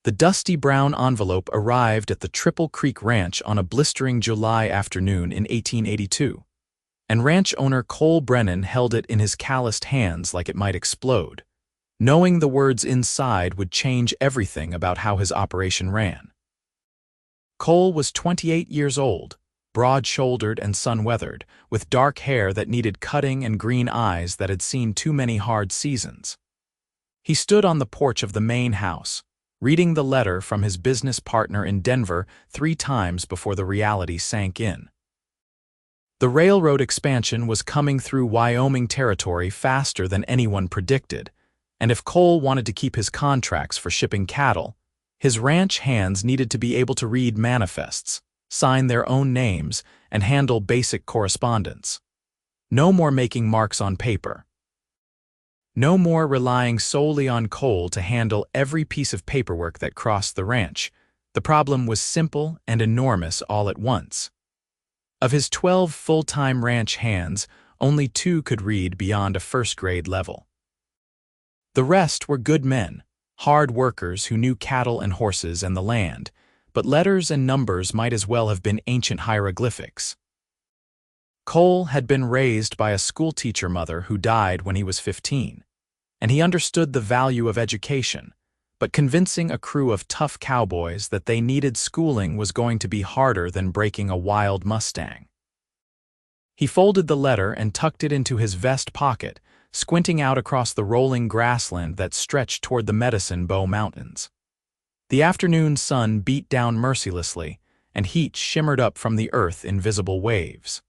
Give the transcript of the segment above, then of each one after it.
The dusty brown envelope arrived at the Triple Creek Ranch on a blistering July afternoon in 1882, and ranch owner Cole Brennan held it in his calloused hands like it might explode, knowing the words inside would change everything about how his operation ran. Cole was 28 years old, broad-shouldered and sun-weathered, with dark hair that needed cutting and green eyes that had seen too many hard seasons. He stood on the porch of the main house, reading the letter from his business partner in Denver 3 times before the reality sank in. The railroad expansion was coming through Wyoming territory faster than anyone predicted, and if Cole wanted to keep his contracts for shipping cattle, his ranch hands needed to be able to read manifests, sign their own names, and handle basic correspondence. No more making marks on paper. No more relying solely on Cole to handle every piece of paperwork that crossed the ranch. The problem was simple and enormous all at once. Of his 12 full-time ranch hands, only 2 could read beyond a first-grade level. The rest were good men, hard workers who knew cattle and horses and the land, but letters and numbers might as well have been ancient hieroglyphics. Cole had been raised by a schoolteacher mother who died when he was 15, and he understood the value of education, but convincing a crew of tough cowboys that they needed schooling was going to be harder than breaking a wild Mustang. He folded the letter and tucked it into his vest pocket, squinting out across the rolling grassland that stretched toward the Medicine Bow Mountains. The afternoon sun beat down mercilessly, and heat shimmered up from the earth in visible waves.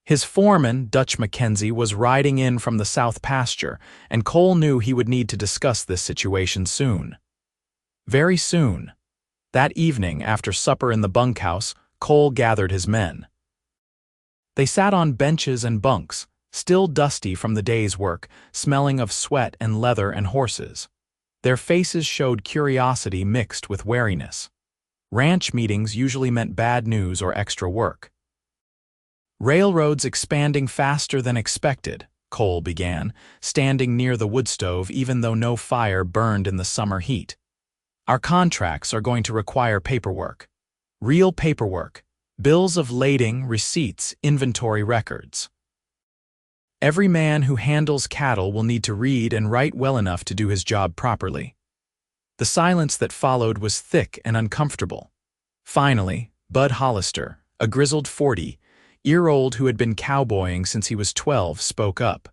His foreman, Dutch Mackenzie, was riding in from the south pasture, and Cole knew he would need to discuss this situation soon. Very soon. That evening, after supper in the bunkhouse, Cole gathered his men. They sat on benches and bunks, still dusty from the day's work, smelling of sweat and leather and horses. Their faces showed curiosity mixed with wariness. Ranch meetings usually meant bad news or extra work. "Railroads expanding faster than expected," Cole began, standing near the wood stove even though no fire burned in the summer heat. "Our contracts are going to require paperwork. Real paperwork. Bills of lading, receipts, inventory records. Every man who handles cattle will need to read and write well enough to do his job properly." The silence that followed was thick and uncomfortable. Finally, Bud Hollister, a grizzled 40-year-old who had been cowboying since he was 12, spoke up.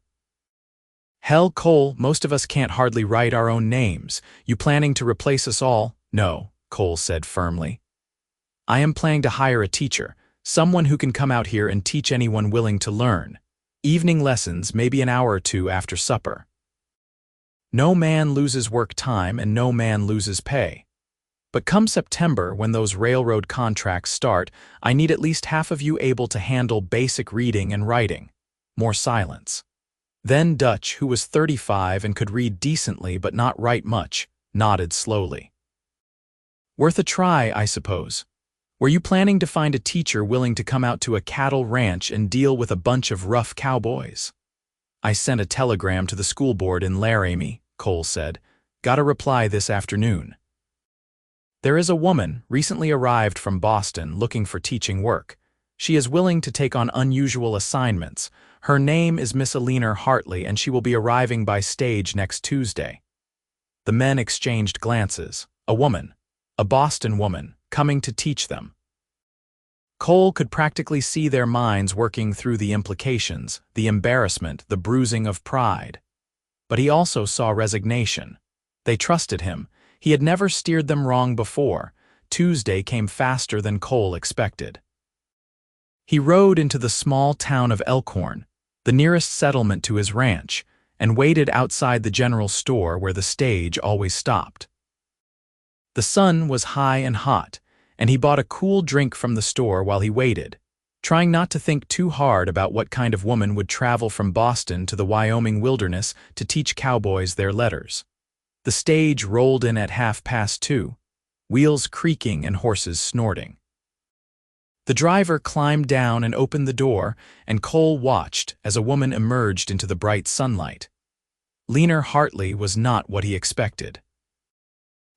"Hell, Cole, most of us can't hardly write our own names. You planning to replace us all?" "No," Cole said firmly. "I am planning to hire a teacher, someone who can come out here and teach anyone willing to learn. Evening lessons, maybe an hour or 2 after supper. No man loses work time and no man loses pay. But come September, when those railroad contracts start, I need at least half of you able to handle basic reading and writing." More silence. Then Dutch, who was 35 and could read decently but not write much, nodded slowly. "Worth a try, I suppose. Were you planning to find a teacher willing to come out to a cattle ranch and deal with a bunch of rough cowboys?" "I sent a telegram to the school board in Laramie," Cole said. "Got a reply this afternoon. There is a woman, recently arrived from Boston, looking for teaching work. She is willing to take on unusual assignments. Her name is Miss Eleanor Hartley, and she will be arriving by stage next Tuesday." The men exchanged glances. A woman, a Boston woman, coming to teach them. Cole could practically see their minds working through the implications, the embarrassment, the bruising of pride. But he also saw resignation. They trusted him. He had never steered them wrong before. Tuesday came faster than Cole expected. He rode into the small town of Elkhorn, the nearest settlement to his ranch, and waited outside the general store where the stage always stopped. The sun was high and hot, and he bought a cool drink from the store while he waited, trying not to think too hard about what kind of woman would travel from Boston to the Wyoming wilderness to teach cowboys their letters. The stage rolled in at 2:30, wheels creaking and horses snorting. The driver climbed down and opened the door, and Cole watched as a woman emerged into the bright sunlight. Eleanor Hartley was not what he expected.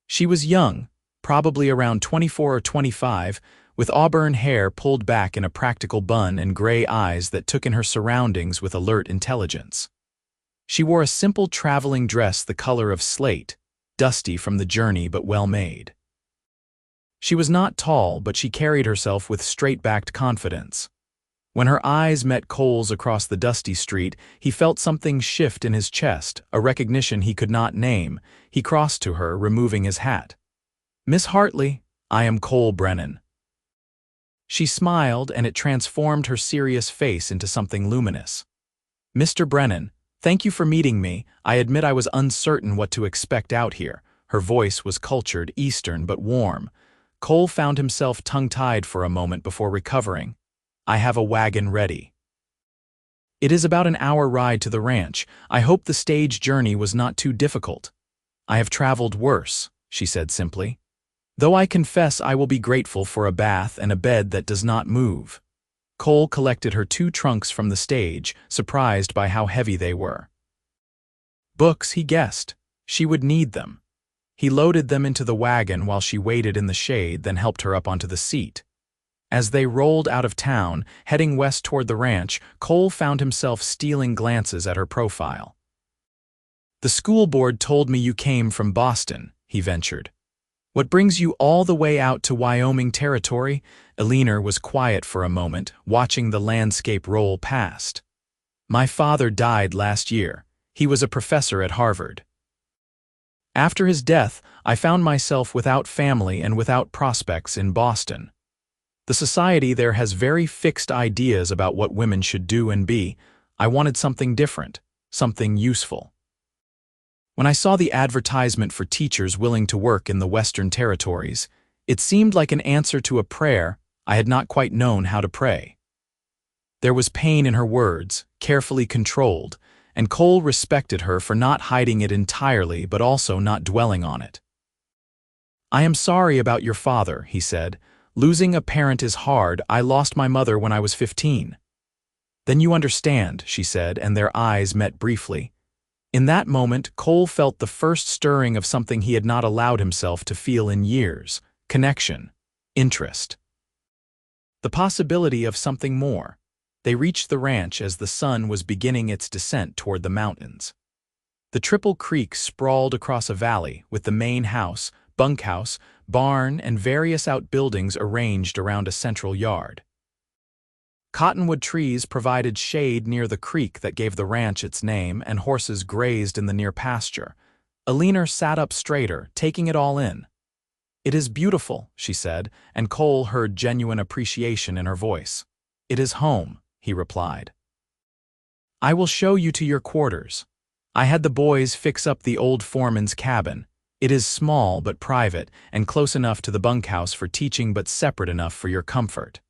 She was young, probably around 24 or 25, with auburn hair pulled back in a practical bun and gray eyes that took in her surroundings with alert intelligence. She wore a simple traveling dress the color of slate, dusty from the journey but well-made. She was not tall, but she carried herself with straight-backed confidence. When her eyes met Cole's across the dusty street, he felt something shift in his chest, a recognition he could not name. He crossed to her, removing his hat. "Miss Hartley, I am Cole Brennan." She smiled, and it transformed her serious face into something luminous. "Mr. Brennan, thank you for meeting me. I admit I was uncertain what to expect out here." Her voice was cultured, Eastern, but warm. Cole found himself tongue-tied for a moment before recovering. "I have a wagon ready." "It is about an hour ride to the ranch. I hope the stage journey was not too difficult." "I have traveled worse," she said simply. "Though I confess I will be grateful for a bath and a bed that does not move." Cole collected her 2 trunks from the stage, surprised by how heavy they were. Books, he guessed. She would need them. He loaded them into the wagon while she waited in the shade, then helped her up onto the seat. As they rolled out of town, heading west toward the ranch, Cole found himself stealing glances at her profile. "The school board told me you came from Boston," he ventured. "What brings you all the way out to Wyoming territory?" Eleanor was quiet for a moment, watching the landscape roll past. "My father died last year. He was a professor at Harvard. After his death, I found myself without family and without prospects in Boston. The society there has very fixed ideas about what women should do and be. I wanted something different, something useful. When I saw the advertisement for teachers willing to work in the Western Territories, it seemed like an answer to a prayer I had not quite known how to pray." There was pain in her words, carefully controlled, and Cole respected her for not hiding it entirely but also not dwelling on it. "I am sorry about your father," he said. "Losing a parent is hard. I lost my mother when I was 15. "Then you understand," she said, and their eyes met briefly. In that moment, Cole felt the first stirring of something he had not allowed himself to feel in years: connection, interest. The possibility of something more. They reached the ranch as the sun was beginning its descent toward the mountains. The Triple Creek sprawled across a valley, with the main house, bunkhouse, barn, and various outbuildings arranged around a central yard. Cottonwood trees provided shade near the creek that gave the ranch its name, and horses grazed in the near pasture. Eleanor sat up straighter, taking it all in. "It is beautiful," she said, and Cole heard genuine appreciation in her voice. "It is home," he replied. "I will show you to your quarters. I had the boys fix up the old foreman's cabin. It is small but private, and close enough to the bunkhouse for teaching but separate enough for your comfort."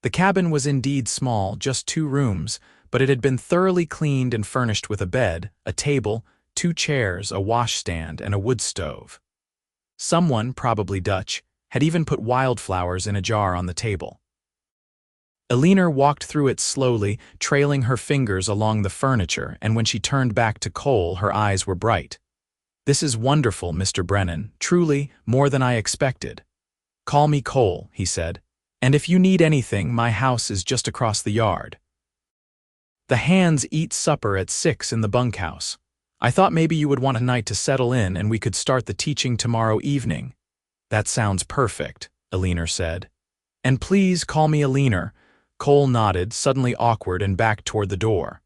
The cabin was indeed small, just 2 rooms, but it had been thoroughly cleaned and furnished with a bed, a table, 2 chairs, a washstand, and a wood stove. Someone, probably Dutch, had even put wildflowers in a jar on the table. Eleanor walked through it slowly, trailing her fingers along the furniture, and when she turned back to Cole, her eyes were bright. "This is wonderful, Mr. Brennan, truly, more than I expected." "Call me Cole," he said. "And if you need anything, my house is just across the yard. The hands eat supper at 6 in the bunkhouse. I thought maybe you would want a night to settle in and we could start the teaching tomorrow evening." "That sounds perfect," Eleanor said. "And please call me Eleanor." Cole nodded, suddenly awkward, and backed toward the door.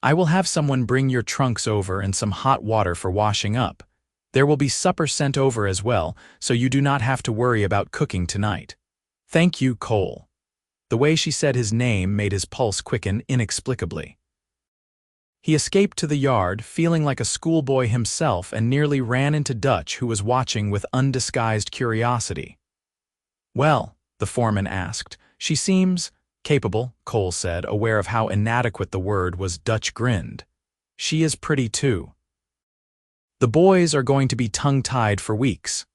"I will have someone bring your trunks over and some hot water for washing up. There will be supper sent over as well, so you do not have to worry about cooking tonight." "Thank you, Cole." The way she said his name made his pulse quicken inexplicably. He escaped to the yard, feeling like a schoolboy himself, and nearly ran into Dutch, who was watching with undisguised curiosity. "Well," the foreman asked, "she seems capable," Cole said, aware of how inadequate the word was. Dutch grinned. "She is pretty too." "The boys are going to be tongue-tied for weeks."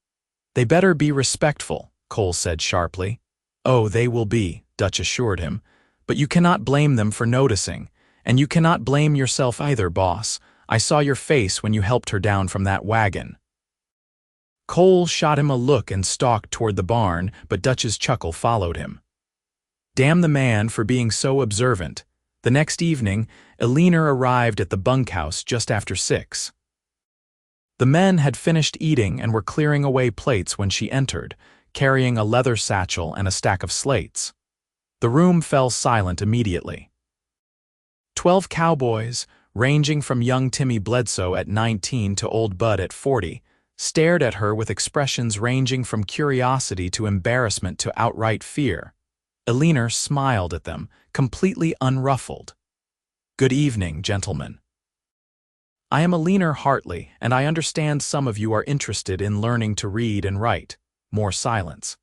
"They better be respectful," Cole said sharply. "Oh, they will be," Dutch assured him. "But you cannot blame them for noticing. And you cannot blame yourself either, boss. I saw your face when you helped her down from that wagon." Cole shot him a look and stalked toward the barn, but Dutch's chuckle followed him. Damn the man for being so observant. The next evening, Eleanor arrived at the bunkhouse just after 6. The men had finished eating and were clearing away plates when she entered, carrying a leather satchel and a stack of slates. The room fell silent immediately. 12 cowboys, ranging from young Timmy Bledsoe at 19 to old Bud at 40, stared at her with expressions ranging from curiosity to embarrassment to outright fear. Eleanor smiled at them, completely unruffled. "Good evening, gentlemen. I am Eleanor Hartley, and I understand some of you are interested in learning to read and write." More silence.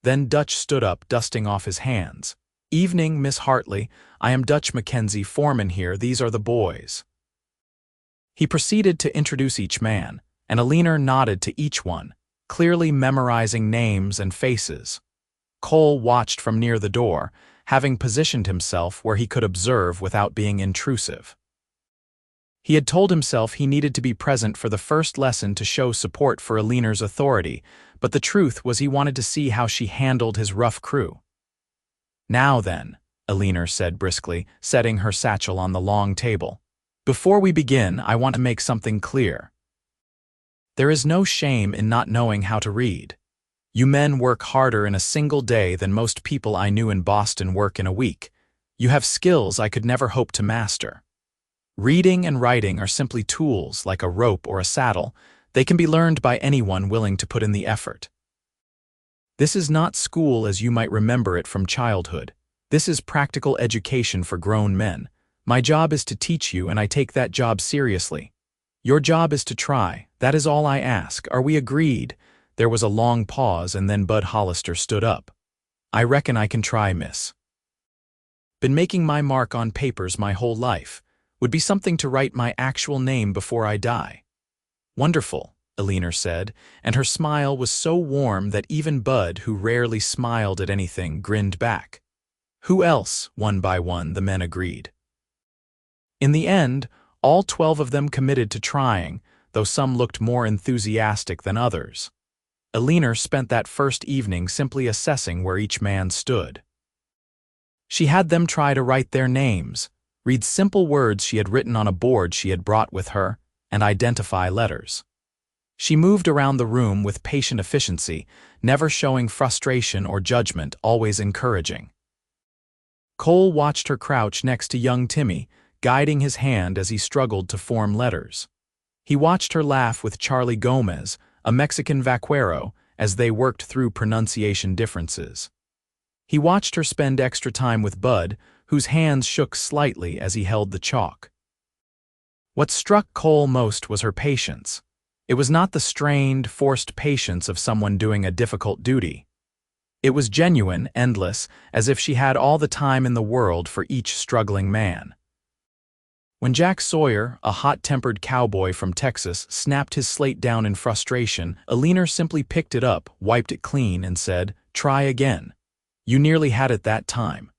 Then Dutch stood up, dusting off his hands. "Evening, Miss Hartley. I am Dutch Mackenzie, foreman here. These are the boys." He proceeded to introduce each man, and Eleanor nodded to each one, clearly memorizing names and faces. Cole watched from near the door, having positioned himself where he could observe without being intrusive. He had told himself he needed to be present for the first lesson to show support for Eleanor's authority, but the truth was he wanted to see how she handled his rough crew. "Now then," Eleanor said briskly, setting her satchel on the long table. "Before we begin, I want to make something clear. There is no shame in not knowing how to read. You men work harder in a single day than most people I knew in Boston work in a week. You have skills I could never hope to master. Reading and writing are simply tools like a rope or a saddle. They can be learned by anyone willing to put in the effort. This is not school as you might remember it from childhood. This is practical education for grown men. My job is to teach you, and I take that job seriously. Your job is to try. That is all I ask. Are we agreed?" There was a long pause, and then Bud Hollister stood up. "I reckon I can try, miss. Been making my mark on papers my whole life. Would be something to write my actual name before I die." "Wonderful," Eleanor said, and her smile was so warm that even Bud, who rarely smiled at anything, grinned back. "Who else?" One by one, the men agreed. In the end, all 12 of them committed to trying, though some looked more enthusiastic than others. Eleanor spent that first evening simply assessing where each man stood. She had them try to write their names, read simple words she had written on a board she had brought with her, and identify letters. She moved around the room with patient efficiency, never showing frustration or judgment, always encouraging. Cole watched her crouch next to young Timmy, guiding his hand as he struggled to form letters. He watched her laugh with Charlie Gomez, a Mexican vaquero, as they worked through pronunciation differences. He watched her spend extra time with Bud, whose hands shook slightly as he held the chalk. What struck Cole most was her patience. It was not the strained, forced patience of someone doing a difficult duty. It was genuine, endless, as if she had all the time in the world for each struggling man. When Jack Sawyer, a hot-tempered cowboy from Texas, snapped his slate down in frustration, Eleanor simply picked it up, wiped it clean, and said, "Try again. You nearly had it that time."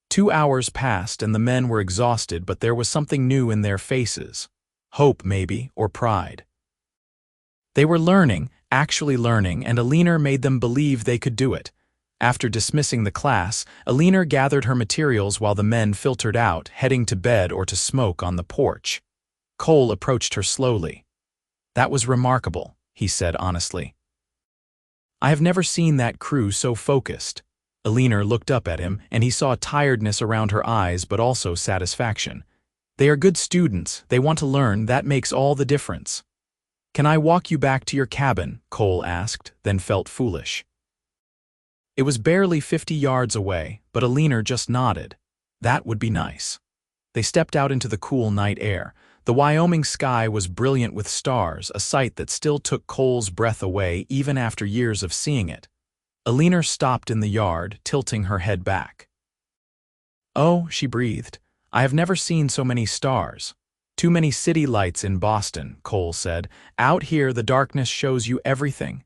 2 hours passed and the men were exhausted, but there was something new in their faces. Hope, maybe, or pride. They were learning, actually learning, and Eleanor made them believe they could do it. After dismissing the class, Eleanor gathered her materials while the men filtered out, heading to bed or to smoke on the porch. Cole approached her slowly. "That was remarkable," he said honestly. "I have never seen that crew so focused." Eleanor looked up at him, and he saw tiredness around her eyes but also satisfaction. "They are good students. They want to learn. That makes all the difference." "Can I walk you back to your cabin?" Cole asked, then felt foolish. It was barely 50 yards away, but Eleanor just nodded. That would be nice. They stepped out into the cool night air. The Wyoming sky was brilliant with stars, a sight that still took Cole's breath away even after years of seeing it. Eleanor stopped in the yard, tilting her head back. "Oh," she breathed, "I have never seen so many stars. Too many city lights in Boston," Cole said. "Out here the darkness shows you everything."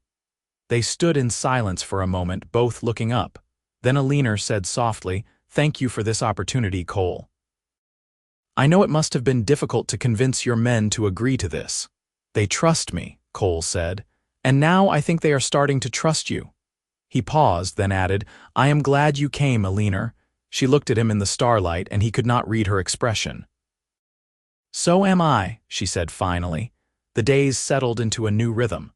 They stood in silence for a moment, both looking up. Then Eleanor said softly, "Thank you for this opportunity, Cole. I know it must have been difficult to convince your men to agree to this." "They trust me," Cole said, And now I think they are starting to trust you." He paused, then added, "I am glad you came, Eleanor." She looked at him in the starlight, and he could not read her expression. "So am I," she said finally. The days settled into a new rhythm.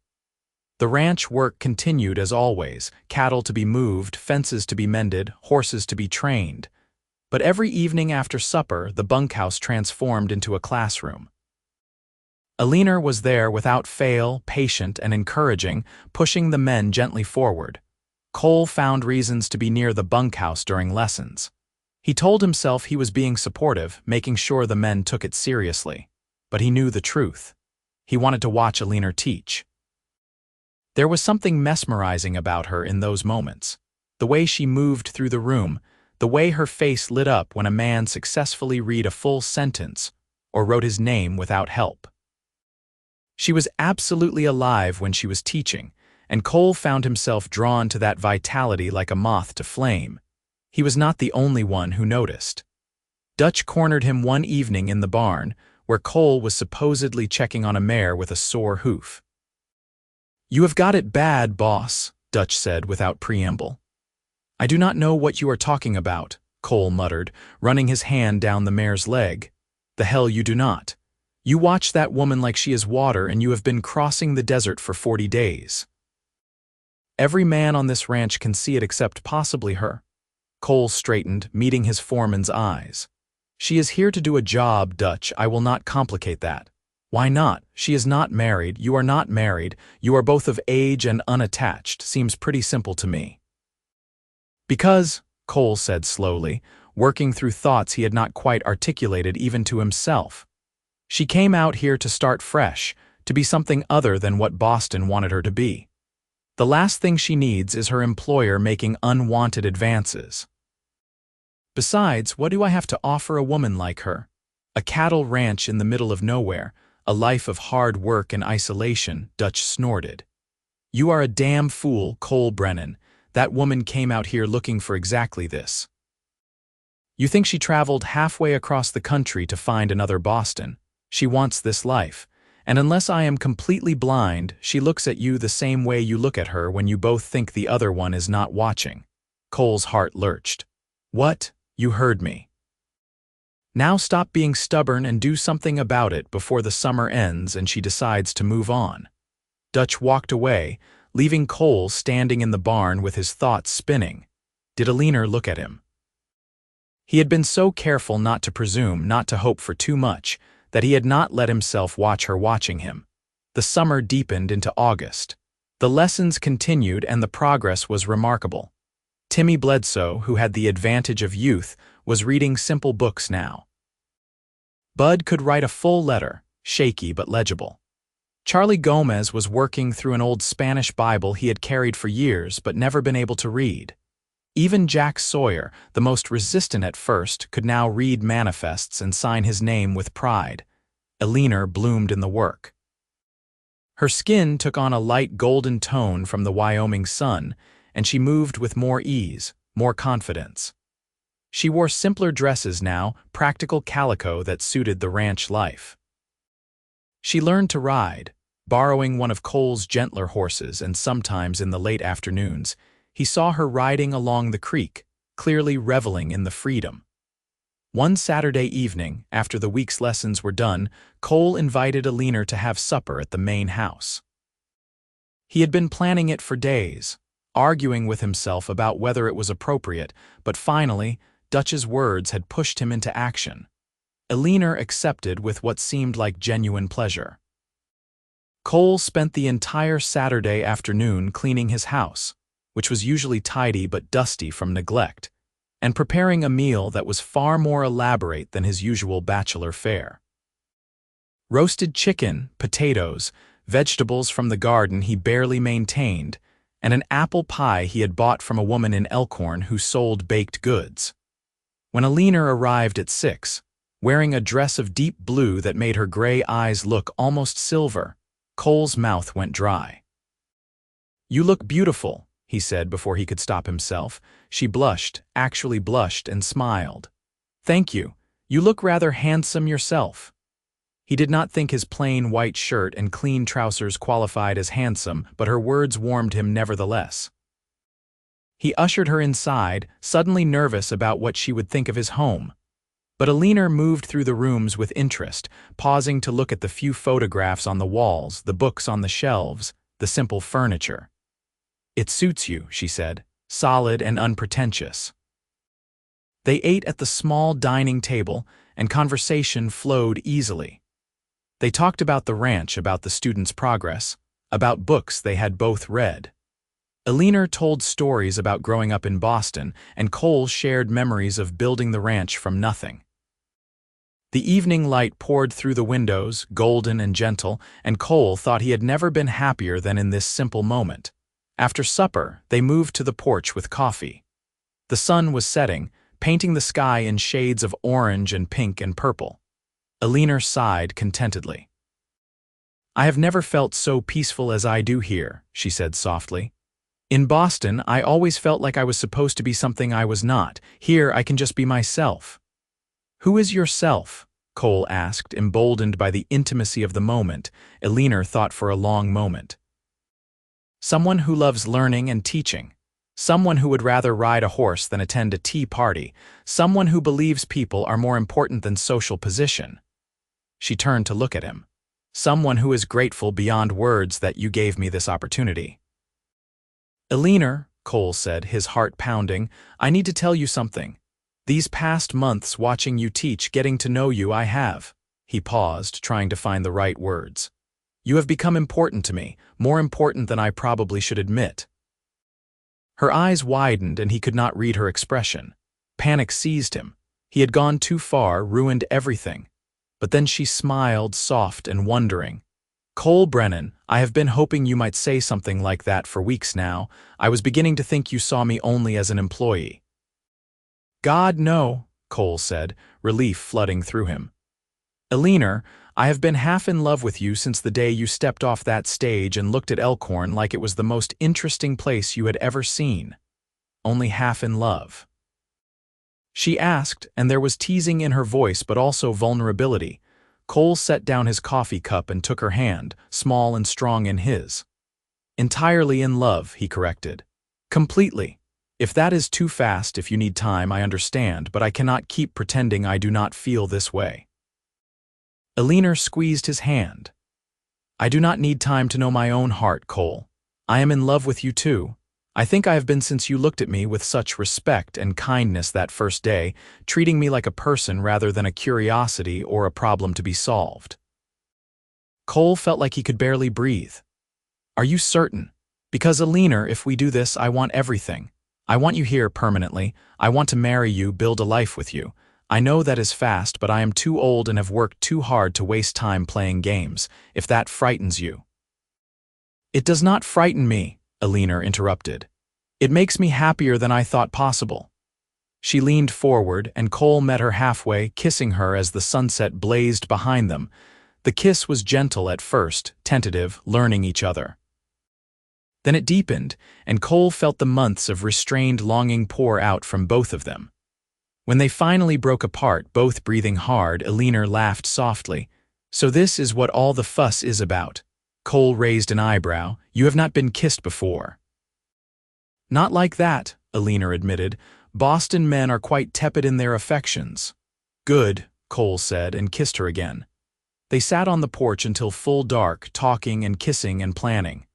The ranch work continued as always, cattle to be moved, fences to be mended, horses to be trained. But every evening after supper, the bunkhouse transformed into a classroom. Eleanor was there without fail, patient and encouraging, pushing the men gently forward. Cole found reasons to be near the bunkhouse during lessons. He told himself he was being supportive, making sure the men took it seriously. But he knew the truth. He wanted to watch Eleanor teach. There was something mesmerizing about her in those moments. The way she moved through the room, the way her face lit up when a man successfully read a full sentence or wrote his name without help. She was absolutely alive when she was teaching, and Cole found himself drawn to that vitality like a moth to flame. He was not the only one who noticed. Dutch cornered him one evening in the barn, where Cole was supposedly checking on a mare with a sore hoof. "You have got it bad, boss," Dutch said without preamble. "I do not know what you are talking about," Cole muttered, running his hand down the mare's leg. "The hell you do not. You watch that woman like she is water, and you have been crossing the desert for 40 days. Every man on this ranch can see it except possibly her." Cole straightened, meeting his foreman's eyes. "She is here to do a job, Dutch. I will not complicate that." "Why not? She is not married, you are not married, you are both of age and unattached. Seems pretty simple to me." "Because," Cole said slowly, working through thoughts he had not quite articulated even to himself, "she came out here to start fresh, to be something other than what Boston wanted her to be. The last thing she needs is her employer making unwanted advances. Besides, what do I have to offer a woman like her? A cattle ranch in the middle of nowhere, a life of hard work and isolation," Dutch snorted. "You are a damn fool, Cole Brennan. That woman came out here looking for exactly this. You think she traveled halfway across the country to find another Boston? She wants this life. And unless I am completely blind, she looks at you the same way you look at her when you both think the other one is not watching." Cole's heart lurched. "What? You heard me. Now stop being stubborn and do something about it before the summer ends and she decides to move on." Dutch walked away, leaving Cole standing in the barn with his thoughts spinning. Did Eleanor look at him? He had been so careful not to presume, not to hope for too much, that he had not let himself watch her watching him. The summer deepened into August. The lessons continued and the progress was remarkable. Timmy Bledsoe, who had the advantage of youth, was reading simple books now. Bud could write a full letter, shaky but legible. Charlie Gomez was working through an old Spanish Bible he had carried for years but never been able to read. Even Jack Sawyer, the most resistant at first, could now read manifests and sign his name with pride. Eleanor bloomed in the work. Her skin took on a light golden tone from the Wyoming sun, and she moved with more ease, more confidence. She wore simpler dresses now, practical calico that suited the ranch life. She learned to ride, borrowing one of Cole's gentler horses, and sometimes in the late afternoons, he saw her riding along the creek, clearly reveling in the freedom. One Saturday evening, after the week's lessons were done, Cole invited Eleanor to have supper at the main house. He had been planning it for days, arguing with himself about whether it was appropriate, but finally, Dutch's words had pushed him into action. Eleanor accepted with what seemed like genuine pleasure. Cole spent the entire Saturday afternoon cleaning his house, which was usually tidy but dusty from neglect, and preparing a meal that was far more elaborate than his usual bachelor fare. Roasted chicken, potatoes, vegetables from the garden he barely maintained, and an apple pie he had bought from a woman in Elkhorn who sold baked goods. When Eleanor arrived at 6, wearing a dress of deep blue that made her gray eyes look almost silver, Cole's mouth went dry. "You look beautiful," he said before he could stop himself. She blushed, actually blushed, and smiled. "Thank you. You look rather handsome yourself." He did not think his plain white shirt and clean trousers qualified as handsome, but her words warmed him nevertheless. He ushered her inside, suddenly nervous about what she would think of his home. But Eleanor moved through the rooms with interest, pausing to look at the few photographs on the walls, the books on the shelves, the simple furniture. "It suits you," she said, solid and unpretentious. They ate at the small dining table, and conversation flowed easily. They talked about the ranch, about the students' progress, about books they had both read. Eleanor told stories about growing up in Boston, and Cole shared memories of building the ranch from nothing. The evening light poured through the windows, golden and gentle, and Cole thought he had never been happier than in this simple moment. After supper, they moved to the porch with coffee. The sun was setting, painting the sky in shades of orange and pink and purple. Eleanor sighed contentedly. "I have never felt so peaceful as I do here," she said softly. "In Boston, I always felt like I was supposed to be something I was not. Here, I can just be myself." "Who is yourself?" Cole asked, emboldened by the intimacy of the moment. Eleanor thought for a long moment. "Someone who loves learning and teaching. Someone who would rather ride a horse than attend a tea party. Someone who believes people are more important than social position." She turned to look at him. "Someone who is grateful beyond words that you gave me this opportunity." "Eleanor," Cole said, his heart pounding, "I need to tell you something. These past months watching you teach, getting to know you, I have." He paused, trying to find the right words. "You have become important to me, more important than I probably should admit." Her eyes widened and he could not read her expression. Panic seized him. He had gone too far, ruined everything. But then she smiled, soft and wondering. "Cole Brennan, I have been hoping you might say something like that for weeks now. I was beginning to think you saw me only as an employee." "God, no," Cole said, relief flooding through him. "Eleanor, I have been half in love with you since the day you stepped off that stage and looked at Elkhorn like it was the most interesting place you had ever seen. Only half in love." She asked, and there was teasing in her voice but also vulnerability. Cole set down his coffee cup and took her hand, small and strong in his. "Entirely in love," he corrected. "Completely. If that is too fast, if you need time, I understand, but I cannot keep pretending I do not feel this way." Eleanor squeezed his hand. "I do not need time to know my own heart, Cole. I am in love with you too. I think I have been since you looked at me with such respect and kindness that first day, treating me like a person rather than a curiosity or a problem to be solved." Cole felt like he could barely breathe. "Are you certain? Because Eleanor, if we do this, I want everything. I want you here permanently. I want to marry you, build a life with you. I know that is fast, but I am too old and have worked too hard to waste time playing games, if that frightens you." "It does not frighten me," Eleanor interrupted. "It makes me happier than I thought possible." She leaned forward, and Cole met her halfway, kissing her as the sunset blazed behind them. The kiss was gentle at first, tentative, learning each other. Then it deepened, and Cole felt the months of restrained longing pour out from both of them. When they finally broke apart, both breathing hard, Eleanor laughed softly. "So this is what all the fuss is about." Cole raised an eyebrow. "You have not been kissed before." "Not like that," Eleanor admitted. "Boston men are quite tepid in their affections." "Good," Cole said, and kissed her again. They sat on the porch until full dark, talking and kissing and planning.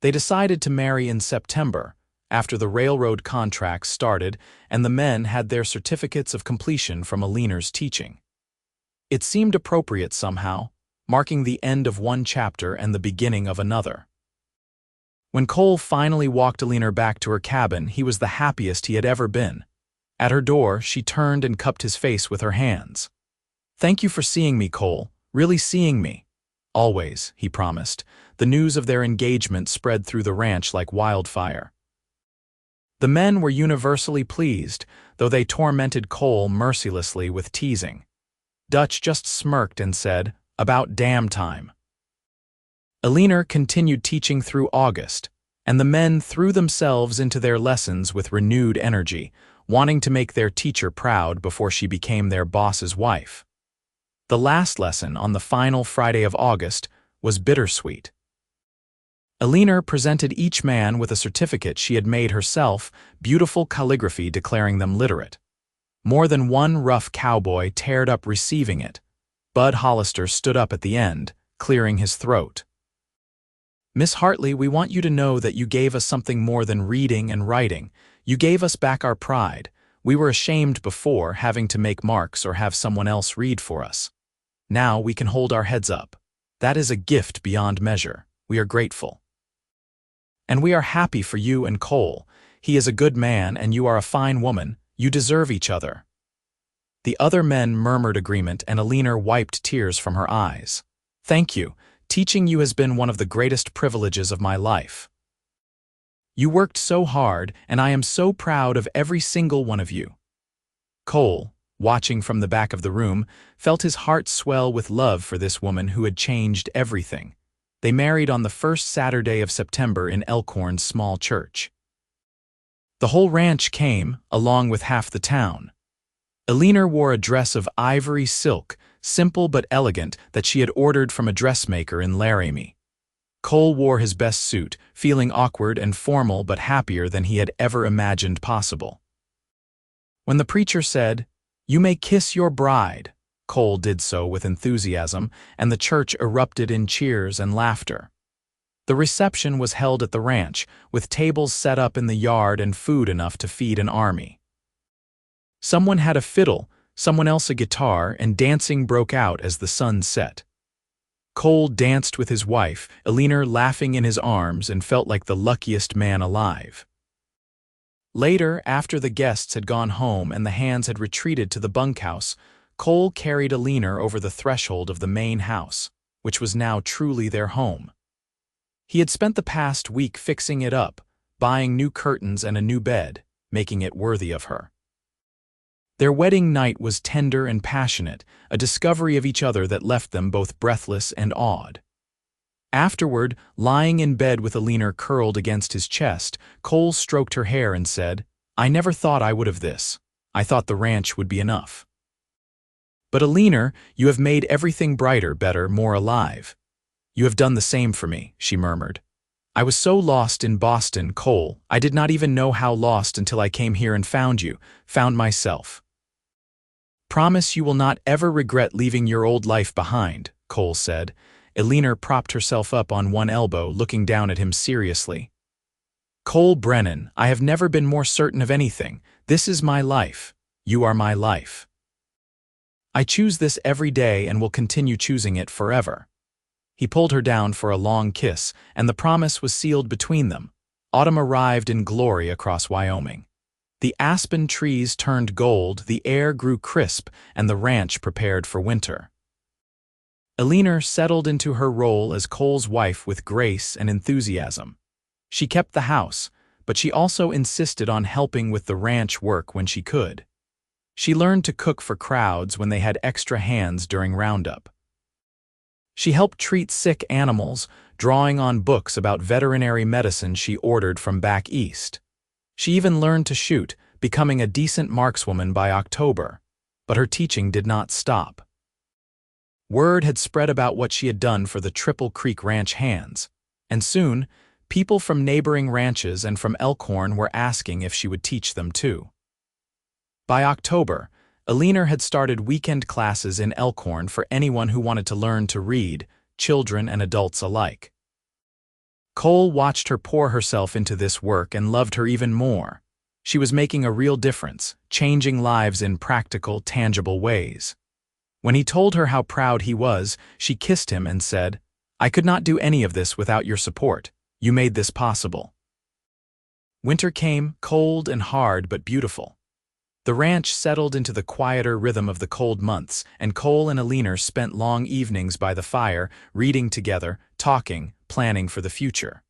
They decided to marry in September, after the railroad contracts started and the men had their certificates of completion from Eleanor's teaching. It seemed appropriate somehow, marking the end of one chapter and the beginning of another. When Cole finally walked Eleanor back to her cabin, he was the happiest he had ever been. At her door, she turned and cupped his face with her hands. "Thank you for seeing me, Cole, really seeing me." "Always," he promised. The news of their engagement spread through the ranch like wildfire. The men were universally pleased, though they tormented Cole mercilessly with teasing. Dutch just smirked and said, "About damn time." Eleanor continued teaching through August, and the men threw themselves into their lessons with renewed energy, wanting to make their teacher proud before she became their boss's wife. The last lesson, on the final Friday of August, was bittersweet. Eleanor presented each man with a certificate she had made herself, beautiful calligraphy declaring them literate. More than one rough cowboy teared up receiving it. Bud Hollister stood up at the end, clearing his throat. "Miss Hartley, we want you to know that you gave us something more than reading and writing. You gave us back our pride. We were ashamed before, having to make marks or have someone else read for us. Now we can hold our heads up. That is a gift beyond measure. We are grateful. And we are happy for you and Cole. He is a good man and you are a fine woman. You deserve each other." The other men murmured agreement and Eleanor wiped tears from her eyes. "Thank you. Teaching you has been one of the greatest privileges of my life. You worked so hard, and I am so proud of every single one of you." Cole, watching from the back of the room, felt his heart swell with love for this woman who had changed everything. They married on the first Saturday of September in Elkhorn's small church. The whole ranch came, along with half the town. Eleanor wore a dress of ivory silk, simple but elegant, that she had ordered from a dressmaker in Laramie. Cole wore his best suit, feeling awkward and formal but happier than he had ever imagined possible. When the preacher said, "You may kiss your bride," Cole did so with enthusiasm, and the church erupted in cheers and laughter. The reception was held at the ranch, with tables set up in the yard and food enough to feed an army. Someone had a fiddle, someone else a guitar, and dancing broke out as the sun set. Cole danced with his wife, Eleanor laughing in his arms, and felt like the luckiest man alive. Later, after the guests had gone home and the hands had retreated to the bunkhouse, Cole carried Eleanor over the threshold of the main house, which was now truly their home. He had spent the past week fixing it up, buying new curtains and a new bed, making it worthy of her. Their wedding night was tender and passionate, a discovery of each other that left them both breathless and awed. Afterward, lying in bed with Eleanor curled against his chest, Cole stroked her hair and said, "I never thought I would have this. I thought the ranch would be enough. But Eleanor, you have made everything brighter, better, more alive. You have done the same for me," she murmured. "I was so lost in Boston, Cole. I did not even know how lost until I came here and found you, found myself. Promise you will not ever regret leaving your old life behind," Cole said. Eleanor propped herself up on one elbow, looking down at him seriously. "Cole Brennan, I have never been more certain of anything. This is my life. You are my life. I choose this every day and will continue choosing it forever." He pulled her down for a long kiss, and the promise was sealed between them. Autumn arrived in glory across Wyoming. The aspen trees turned gold, the air grew crisp, and the ranch prepared for winter. Eleanor settled into her role as Cole's wife with grace and enthusiasm. She kept the house, but she also insisted on helping with the ranch work when she could. She learned to cook for crowds when they had extra hands during roundup. She helped treat sick animals, drawing on books about veterinary medicine she ordered from back east. She even learned to shoot, becoming a decent markswoman by October. But her teaching did not stop. Word had spread about what she had done for the Triple Creek Ranch hands, and soon, people from neighboring ranches and from Elkhorn were asking if she would teach them too. By October, Eleanor had started weekend classes in Elkhorn for anyone who wanted to learn to read, children and adults alike. Cole watched her pour herself into this work and loved her even more. She was making a real difference, changing lives in practical, tangible ways. When he told her how proud he was, she kissed him and said, "I could not do any of this without your support. You made this possible." Winter came, cold and hard but beautiful. The ranch settled into the quieter rhythm of the cold months, and Cole and Eleanor spent long evenings by the fire, reading together, talking, planning for the future.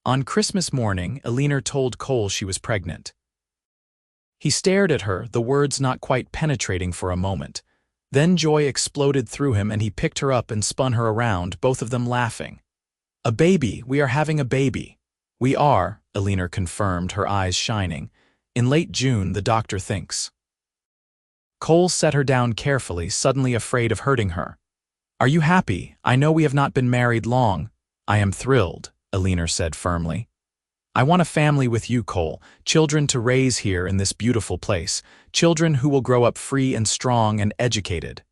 On Christmas morning, Eleanor told Cole she was pregnant. He stared at her, the words not quite penetrating for a moment. Then joy exploded through him and he picked her up and spun her around, both of them laughing. "A baby, we are having a baby." "We are," Eleanor confirmed, her eyes shining. "In late June, the doctor thinks." Cole set her down carefully, suddenly afraid of hurting her. "Are you happy? I know we have not been married long." "I am thrilled," Eleanor said firmly. "I want a family with you, Cole, children to raise here in this beautiful place, children who will grow up free and strong and educated."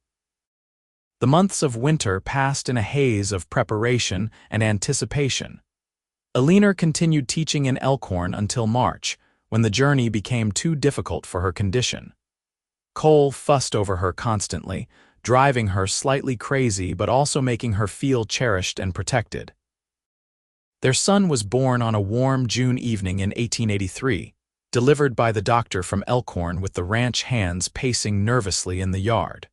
The months of winter passed in a haze of preparation and anticipation. Eleanor continued teaching in Elkhorn until March, when the journey became too difficult for her condition. Cole fussed over her constantly, driving her slightly crazy but also making her feel cherished and protected. Their son was born on a warm June evening in 1883, delivered by the doctor from Elkhorn with the ranch hands pacing nervously in the yard.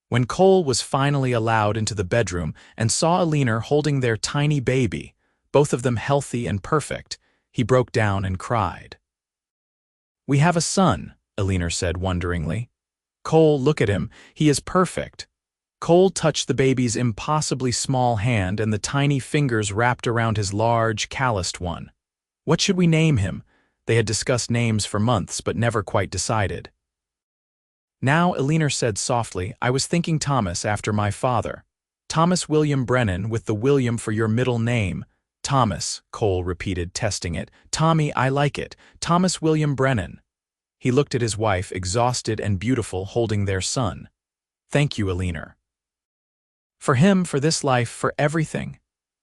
When Cole was finally allowed into the bedroom and saw Eleanor holding their tiny baby, both of them healthy and perfect, he broke down and cried. "We have a son," Eleanor said wonderingly. "Cole, look at him, he is perfect." Cole touched the baby's impossibly small hand and the tiny fingers wrapped around his large, calloused one. What should we name him? They had discussed names for months but never quite decided. Now, Eleanor said softly, "I was thinking Thomas after my father. Thomas William Brennan with the William for your middle name." "Thomas," Cole repeated, testing it. "Tommy, I like it. Thomas William Brennan." He looked at his wife, exhausted and beautiful, holding their son. "Thank you, Eleanor." "For him, for this life, for everything."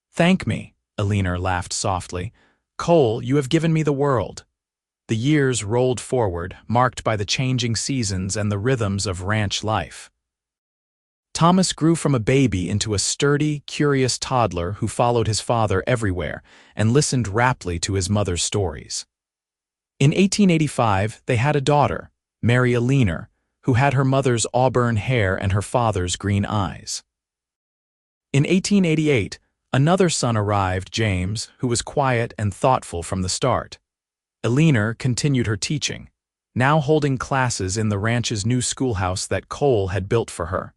"Thank me," Eleanor laughed softly. "Cole, you have given me the world." The years rolled forward, marked by the changing seasons and the rhythms of ranch life. Thomas grew from a baby into a sturdy, curious toddler who followed his father everywhere and listened raptly to his mother's stories. In 1885, they had a daughter, Mary Eleanor, who had her mother's auburn hair and her father's green eyes. In 1888, another son arrived, James, who was quiet and thoughtful from the start. Eleanor continued her teaching, now holding classes in the ranch's new schoolhouse that Cole had built for her.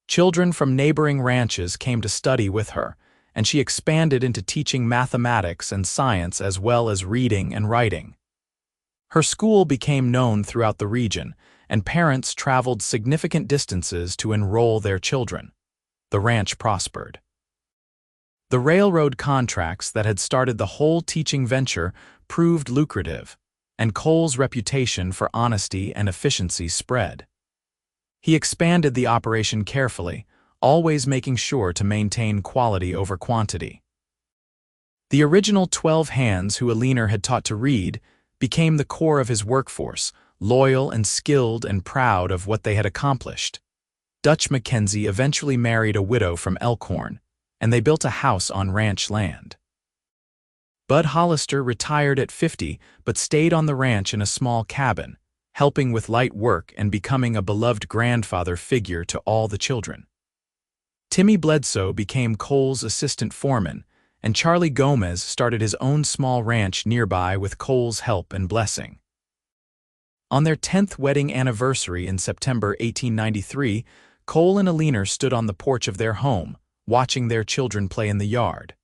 Children from neighboring ranches came to study with her, and she expanded into teaching mathematics and science as well as reading and writing. Her school became known throughout the region, and parents traveled significant distances to enroll their children. The ranch prospered. The railroad contracts that had started the whole teaching venture proved lucrative, and Cole's reputation for honesty and efficiency spread. He expanded the operation carefully, always making sure to maintain quality over quantity. The original 12 hands who Eleanor had taught to read became the core of his workforce, loyal and skilled and proud of what they had accomplished. Dutch Mackenzie eventually married a widow from Elkhorn, and they built a house on ranch land. Bud Hollister retired at 50 but stayed on the ranch in a small cabin, helping with light work and becoming a beloved grandfather figure to all the children. Timmy Bledsoe became Cole's assistant foreman, and Charlie Gomez started his own small ranch nearby with Cole's help and blessing. On their 10th wedding anniversary in September 1893, Cole and Eleanor stood on the porch of their home, watching their children play in the yard.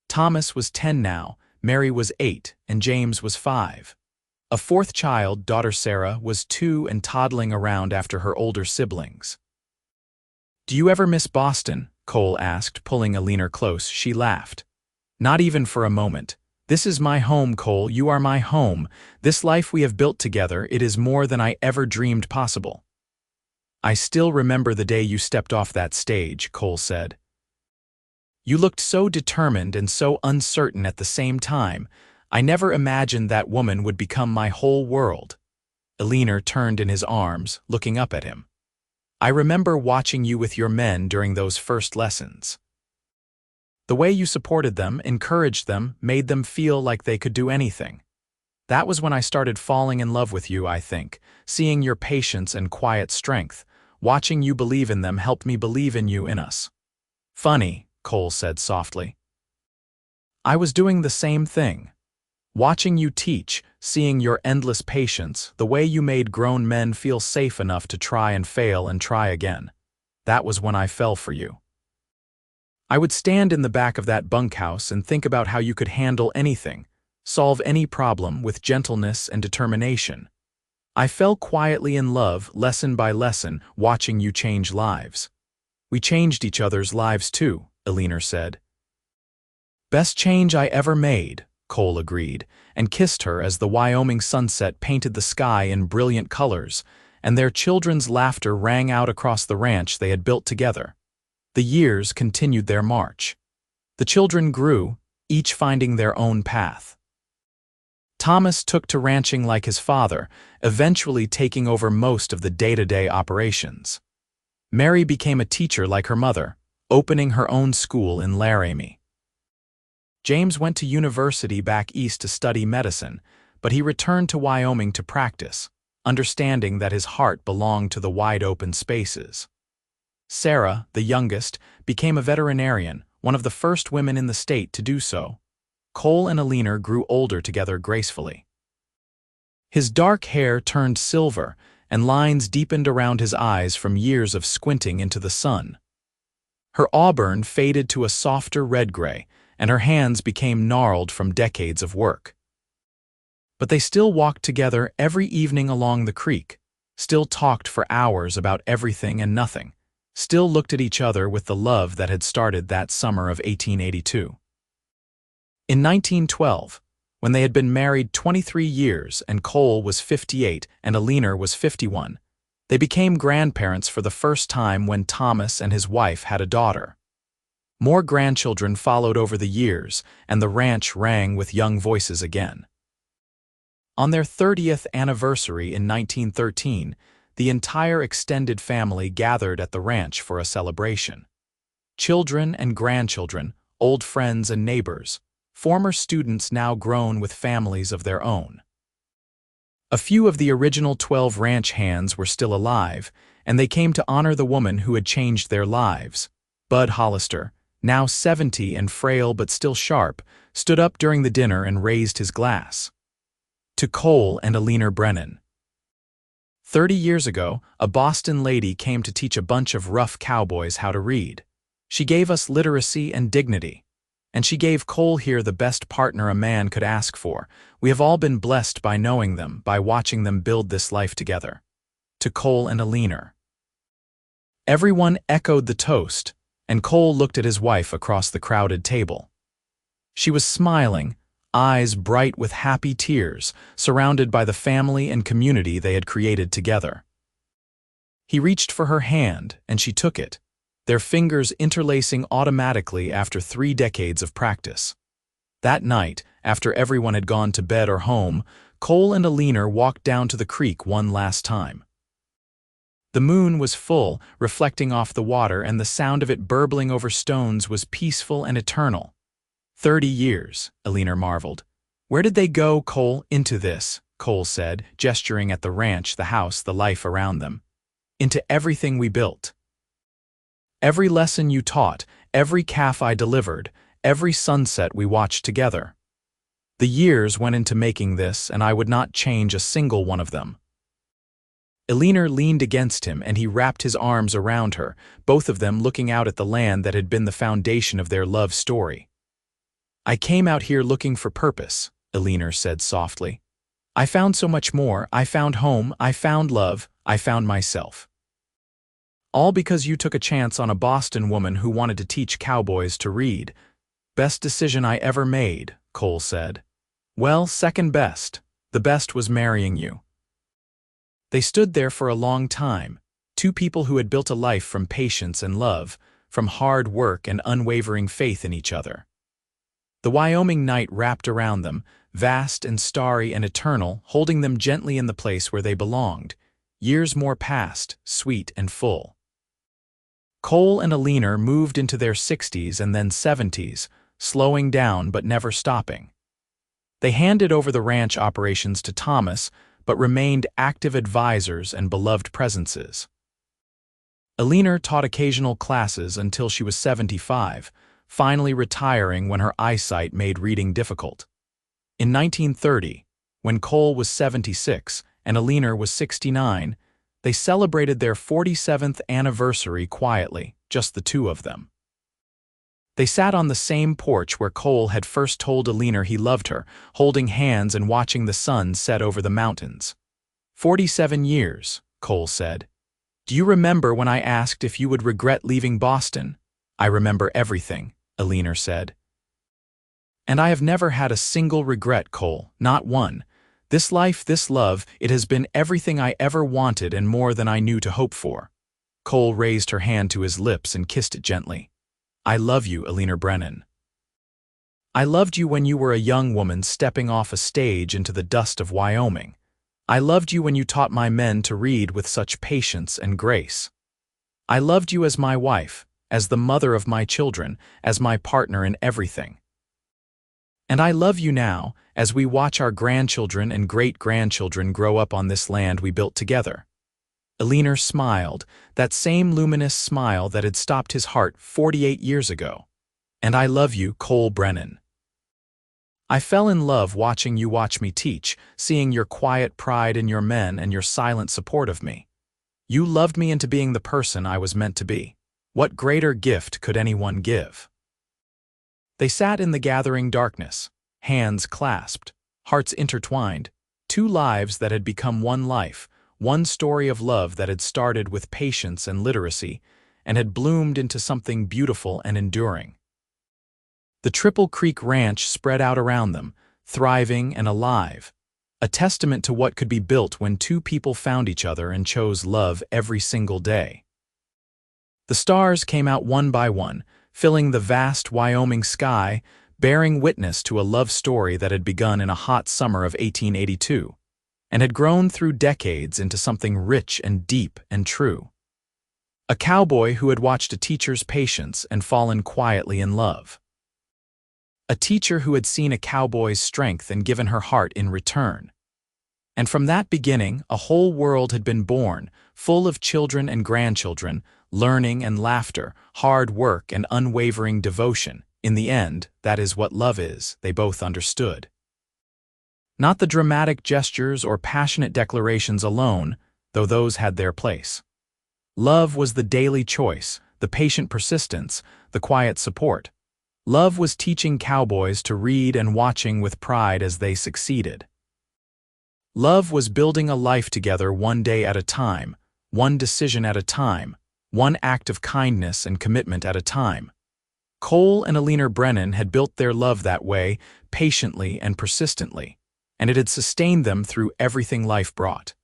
Thomas was 10 now, Mary was 8, and James was 5. A fourth child, daughter Sarah, was 2 and toddling around after her older siblings. "Do you ever miss Boston?" Cole asked, pulling Eleanor close. She laughed. "Not even for a moment. This is my home, Cole. You are my home. This life we have built together, it is more than I ever dreamed possible." "I still remember the day you stepped off that stage," Cole said. "You looked so determined and so uncertain at the same time. I never imagined that woman would become my whole world." Eleanor turned in his arms, looking up at him. "I remember watching you with your men during those first lessons. The way you supported them, encouraged them, made them feel like they could do anything. That was when I started falling in love with you, I think, seeing your patience and quiet strength. Watching you believe in them helped me believe in you, in us." "Funny," Cole said softly. "I was doing the same thing. Watching you teach, seeing your endless patience, the way you made grown men feel safe enough to try and fail and try again. That was when I fell for you. I would stand in the back of that bunkhouse and think about how you could handle anything, solve any problem with gentleness and determination. I fell quietly in love, lesson by lesson, watching you change lives. We changed each other's lives too, Eleanor said. Best change I ever made, Cole agreed, and kissed her as the Wyoming sunset painted the sky in brilliant colors, and their children's laughter rang out across the ranch they had built together. The years continued their march. The children grew, each finding their own path. Thomas took to ranching like his father, eventually taking over most of the day-to-day operations. Mary became a teacher like her mother, opening her own school in Laramie. James went to university back east to study medicine, but he returned to Wyoming to practice, understanding that his heart belonged to the wide-open spaces. Sarah, the youngest, became a veterinarian, one of the first women in the state to do so. Cole and Eleanor grew older together gracefully. His dark hair turned silver, and lines deepened around his eyes from years of squinting into the sun. Her auburn faded to a softer red-gray, and her hands became gnarled from decades of work. But they still walked together every evening along the creek, still talked for hours about everything and nothing, still looked at each other with the love that had started that summer of 1882. In 1912, when they had been married 23 years and Cole was 58 and Eleanor was 51, they became grandparents for the first time when Thomas and his wife had a daughter. More grandchildren followed over the years, and the ranch rang with young voices again. On their 30th anniversary in 1913, the entire extended family gathered at the ranch for a celebration. Children and grandchildren, old friends and neighbors, former students now grown with families of their own. A few of the original 12 ranch hands were still alive, and they came to honor the woman who had changed their lives. Bud Hollister, now 70 and frail but still sharp, stood up during the dinner and raised his glass. To Cole and Eleanor Brennan. 30 years ago, a Boston lady came to teach a bunch of rough cowboys how to read. She gave us literacy and dignity. And she gave Cole here the best partner a man could ask for. We have all been blessed by knowing them, by watching them build this life together. To Cole and Eleanor. Everyone echoed the toast, and Cole looked at his wife across the crowded table. She was smiling, eyes bright with happy tears, surrounded by the family and community they had created together. He reached for her hand, and she took it, their fingers interlacing automatically after 3 decades of practice. That night, after everyone had gone to bed or home, Cole and Eleanor walked down to the creek one last time. The moon was full, reflecting off the water, and the sound of it burbling over stones was peaceful and eternal. 30 years, Eleanor marveled. Where did they go, Cole? Into this, Cole said, gesturing at the ranch, the house, the life around them. Into everything we built. Every lesson you taught, every calf I delivered, every sunset we watched together. The years went into making this, and I would not change a single one of them. Eleanor leaned against him, and he wrapped his arms around her, both of them looking out at the land that had been the foundation of their love story. I came out here looking for purpose, Eleanor said softly. I found so much more. I found home, I found love, I found myself. All because you took a chance on a Boston woman who wanted to teach cowboys to read. Best decision I ever made, Cole said. Well, second best. The best was marrying you. They stood there for a long time, 2 people who had built a life from patience and love, from hard work and unwavering faith in each other. The Wyoming night wrapped around them, vast and starry and eternal, holding them gently in the place where they belonged. Years more passed, sweet and full. Cole and Eleanor moved into their 60s and then 70s, slowing down but never stopping. They handed over the ranch operations to Thomas, but remained active advisors and beloved presences. Eleanor taught occasional classes until she was 75, finally retiring when her eyesight made reading difficult. In 1930, when Cole was 76 and Eleanor was 69, they celebrated their 47th anniversary quietly, just the 2 of them. They sat on the same porch where Cole had first told Eleanor he loved her, holding hands and watching the sun set over the mountains. 47 years, Cole said. Do you remember when I asked if you would regret leaving Boston? I remember everything, Eleanor said. And I have never had a single regret, Cole, not one. This life, this love, it has been everything I ever wanted and more than I knew to hope for. Cole raised her hand to his lips and kissed it gently. I love you, Eleanor Brennan. I loved you when you were a young woman stepping off a stage into the dust of Wyoming. I loved you when you taught my men to read with such patience and grace. I loved you as my wife, as the mother of my children, as my partner in everything. And I love you now, as we watch our grandchildren and great-grandchildren grow up on this land we built together. Eleanor smiled, that same luminous smile that had stopped his heart 48 years ago. And I love you, Cole Brennan. I fell in love watching you watch me teach, seeing your quiet pride in your men and your silent support of me. You loved me into being the person I was meant to be. What greater gift could anyone give? They sat in the gathering darkness, hands clasped, hearts intertwined, two lives that had become one life, one story of love that had started with patience and literacy and had bloomed into something beautiful and enduring. The Triple Creek Ranch spread out around them, thriving and alive, a testament to what could be built when two people found each other and chose love every single day. The stars came out one by one, filling the vast Wyoming sky, bearing witness to a love story that had begun in a hot summer of 1882, and had grown through decades into something rich and deep and true. A cowboy who had watched a teacher's patience and fallen quietly in love. A teacher who had seen a cowboy's strength and given her heart in return. And from that beginning, a whole world had been born, full of children and grandchildren, learning and laughter, hard work and unwavering devotion. In the end, that is what love is, they both understood. Not the dramatic gestures or passionate declarations alone, though those had their place. Love was the daily choice, the patient persistence, the quiet support. Love was teaching cowboys to read and watching with pride as they succeeded. Love was building a life together one day at a time, one decision at a time, one act of kindness and commitment at a time. Cole and Eleanor Brennan had built their love that way, patiently and persistently, and it had sustained them through everything life brought.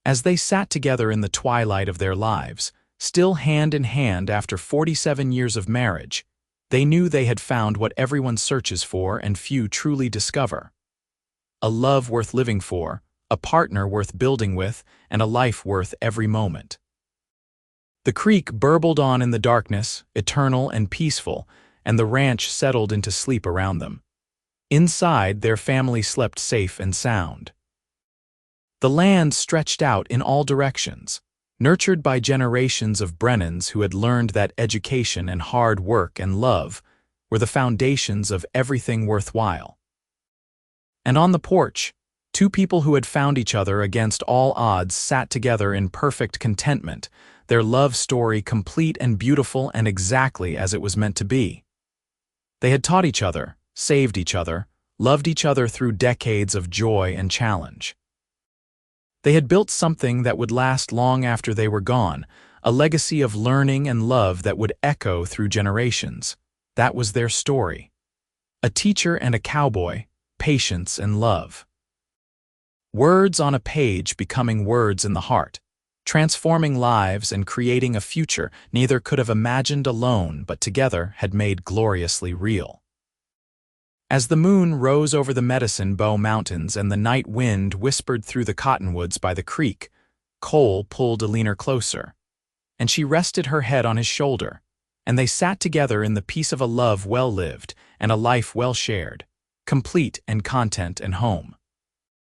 As they sat together in the twilight of their lives, still hand in hand after 47 years of marriage, they knew they had found what everyone searches for and few truly discover. A love worth living for, a partner worth building with, and a life worth every moment. The creek burbled on in the darkness, eternal and peaceful, and the ranch settled into sleep around them. Inside, their family slept safe and sound. The land stretched out in all directions, nurtured by generations of Brennans who had learned that education and hard work and love were the foundations of everything worthwhile. And on the porch, two people who had found each other against all odds sat together in perfect contentment, their love story complete and beautiful and exactly as it was meant to be. They had taught each other, saved each other, loved each other through decades of joy and challenge. They had built something that would last long after they were gone, a legacy of learning and love that would echo through generations. That was their story. A teacher and a cowboy, patience and love. Words on a page becoming words in the heart, transforming lives and creating a future neither could have imagined alone but together had made gloriously real. As the moon rose over the Medicine Bow Mountains and the night wind whispered through the cottonwoods by the creek, Cole pulled Eleanor closer, and she rested her head on his shoulder, and they sat together in the peace of a love well lived and a life well shared, complete and content and home.